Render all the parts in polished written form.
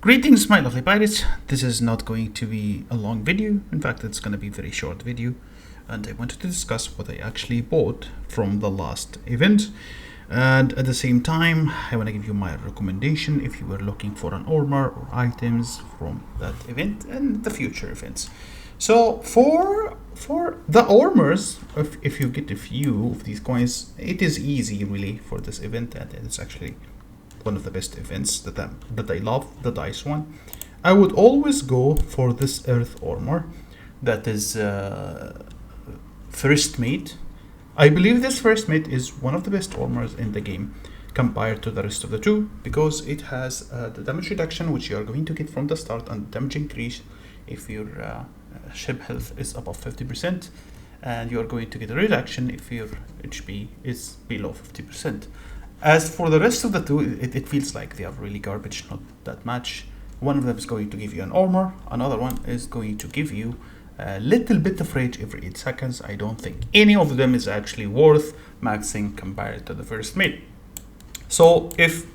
Greetings, my lovely pirates. This is not going to be a long video. In fact, it's going to be a very short video. And I wanted to discuss what I actually bought from the last event. And at the same time, I want to give you my recommendation if you were looking for an armor or items from that event and the future events. So for the armors, if you get a few of these coins, it is easy really for this event, and it's actually one of the best events that I love, the dice one. I would always go for this earth armor that is first mate. I believe this first mate is one of the best armors in the game compared to the rest of the two, because it has the damage reduction which you are going to get from the start, and damage increase if your ship health is above 50%, and you are going to get a reduction if your HP is below 50%. As for the rest of the two, it feels like they are really garbage, not that much. One of them is going to give you an armor, another one is going to give you a little bit of rage every 8 seconds. I don't think any of them is actually worth maxing compared to the first mate. So if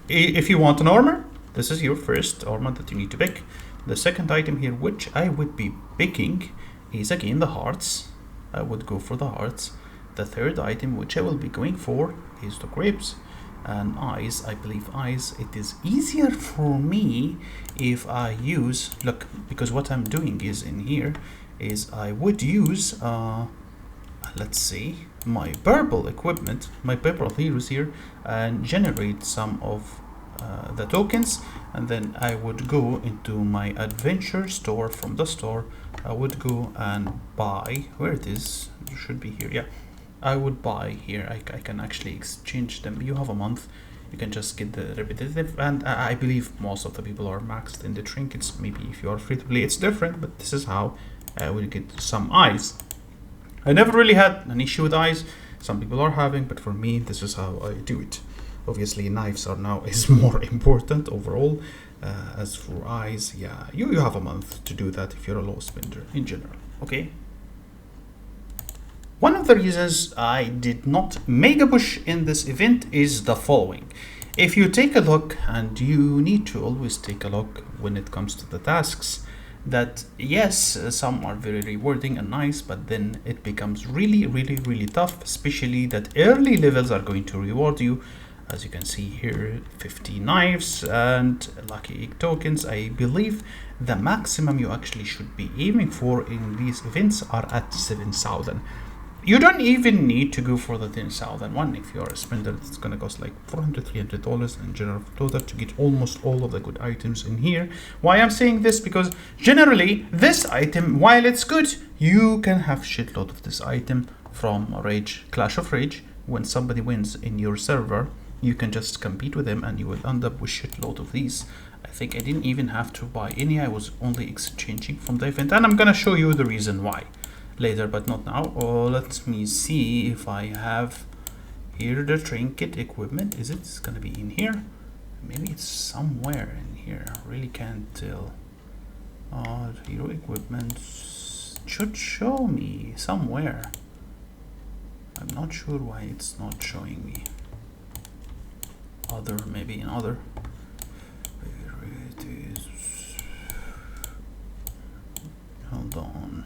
you want an armor, this is your first armor that you need to pick. The second item here, which I would be picking, is again the hearts. I would go for the hearts. The third item, which I will be going for, is the grapes. And eyes, I believe eyes, it is easier for me if I use, look, because what I'm doing is in here is I would use let's see, my purple equipment, my purple heroes here, and generate some of the tokens, and then I would go into my adventure store. From the store I would go and buy, where it is, it should be here, yeah, I would buy here. I can actually exchange them. You have a month, you can just get the repetitive, and I believe most of the people are maxed in the trinkets. Maybe if you are free to play it's different, but this is how I will get some eyes. I never really had an issue with eyes. Some people are having, but for me this is how I do it. Obviously knives are now is more important overall. As for eyes, yeah, you have a month to do that if you're a low spender in general. Okay. One of the reasons I did not make a push in this event is the following. If you take a look, and you need to always take a look when it comes to the tasks, that yes, some are very rewarding and nice, but then it becomes really tough, especially that early levels are going to reward you. As you can see here, 50 knives and lucky egg tokens. I believe the maximum you actually should be aiming for in these events are at 7,000. You don't even need to go for the 10,000 one. If you're a spender, it's gonna cost like $400-300 in general total to get almost all of the good items in here. Why I'm saying this? Because generally this item, while it's good, you can have shitload of this item from Rage, Clash of Rage. When somebody wins in your server, you can just compete with them and you will end up with shitload of these. I think I didn't even have to buy any. I was only exchanging from the event, and I'm gonna show you the reason why later, but not now. Let me see if I have here the trinket equipment. Is it gonna be in here? Maybe it's somewhere in here. I really can't tell. Hero equipment should show me somewhere. I'm not sure why it's not showing me. Other, maybe in other. Where it is. Hold on.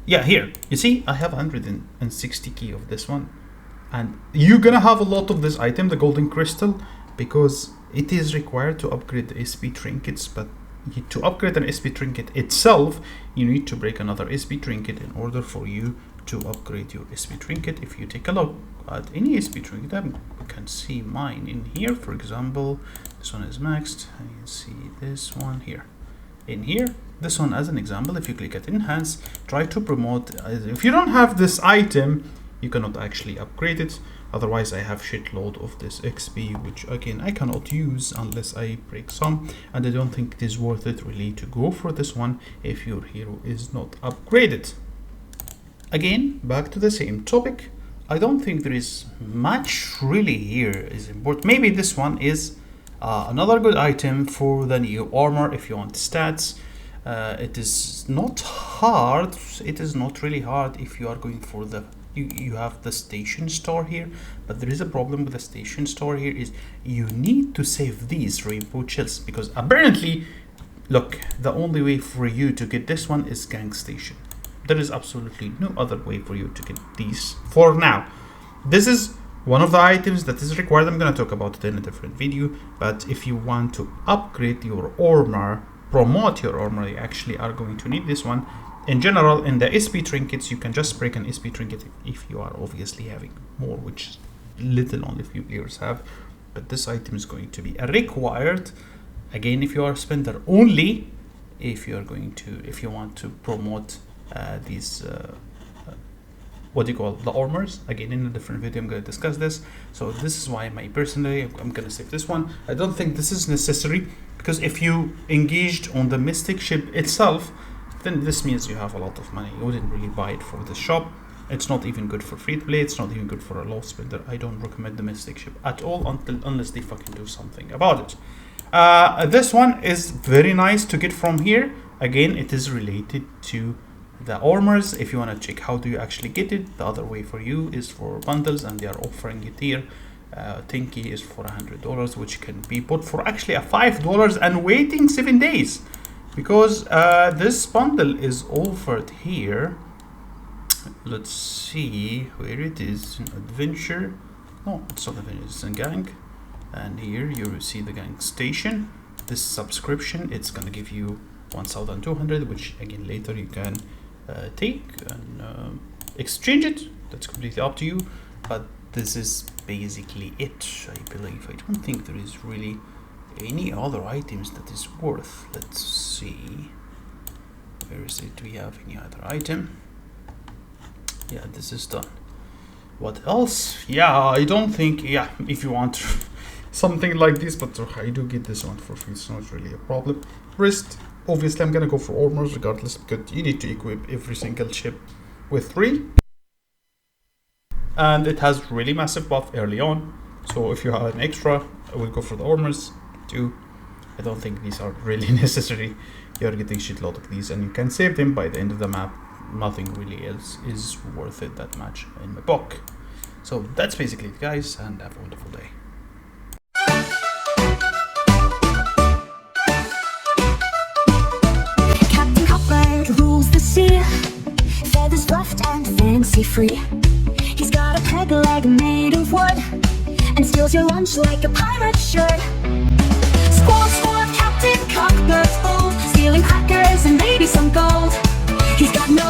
Yeah, here. You see, I have 160 key of this one. And you're gonna have a lot of this item, the golden crystal, because it is required to upgrade the SP trinkets. But to upgrade an SP trinket itself, you need to break another SP trinket in order for you to upgrade your SP trinket. If you take a look at any SP trinket, you can see mine in here. For example, this one is maxed. I can see this one here. In here, this one as an example, if you click at enhance, try to promote. If you don't have this item, you cannot actually upgrade it. Otherwise, I have shitload of this XP, which again I cannot use unless I break some, and I don't think it is worth it really to go for this one if your hero is not upgraded. Again, back to the same topic. I don't think there is much really here is important. Maybe this one is another good item for the new armor if you want stats. It is not hard. It is not really hard if you are going for the you have the station store here, but there is a problem with the station store here is you need to save these rainbow chills, because apparently, look, the only way for you to get this one is gang station. There is absolutely no other way for you to get these for now. This is one of the items that is required. I'm going to talk about it in a different video, but if you want to upgrade your armor, promote your armor, you actually are going to need this one. In general, in the SP trinkets, you can just break an SP trinket if you are obviously having more, which little only few players have. But this item is going to be a required, again, if you are a spender only, if you are going to, if you want to promote these what do you call the armors. Again, in a different video I'm going to discuss this. So this is why I'm going to save this one. I don't think this is necessary, because if you engaged on the mystic ship itself, then this means you have a lot of money. You wouldn't really buy it for the shop. It's not even good for free to play. It's not even good for a low spender. I don't recommend the mystic ship at all unless they fucking do something about it. This one is very nice to get from here. Again, it is related to the armors. If you want to check how do you actually get it, the other way for you is for bundles, and they are offering it here. 10 key is for $100, which can be bought for actually a $5 and waiting 7 days, because this bundle is offered here. Let's see where it is. In adventure, no, it's not adventure, it's in gang, and here you see the gang station. This subscription, it's gonna give you 1,200, which again later you can take and exchange it. That's completely up to you, but this is basically it, I believe. I don't think there is really any other items that is worth. Let's see, where is it? Do we have any other item? Yeah, this is done. What else? Yeah, I don't think, yeah, if you want something like this, but I do get this one for free, it's not really a problem. Wrist, obviously I'm gonna go for armors regardless, because you need to equip every single ship with 3, and it has really massive buff early on. So if you have an extra, I will go for the armors too. I don't think these are really necessary. You're getting shitload of these, and you can save them by the end of the map. Nothing really else is worth it that much in my book. So that's basically it, guys, and have a wonderful day. Captain Copperhead rules the sea, feathers fluffed and fancy free. He's got a peg leg made of wood, and steals your lunch like a pirate should. Squall, squall, Captain Cockbird's bold, stealing crackers and maybe some gold. He's got no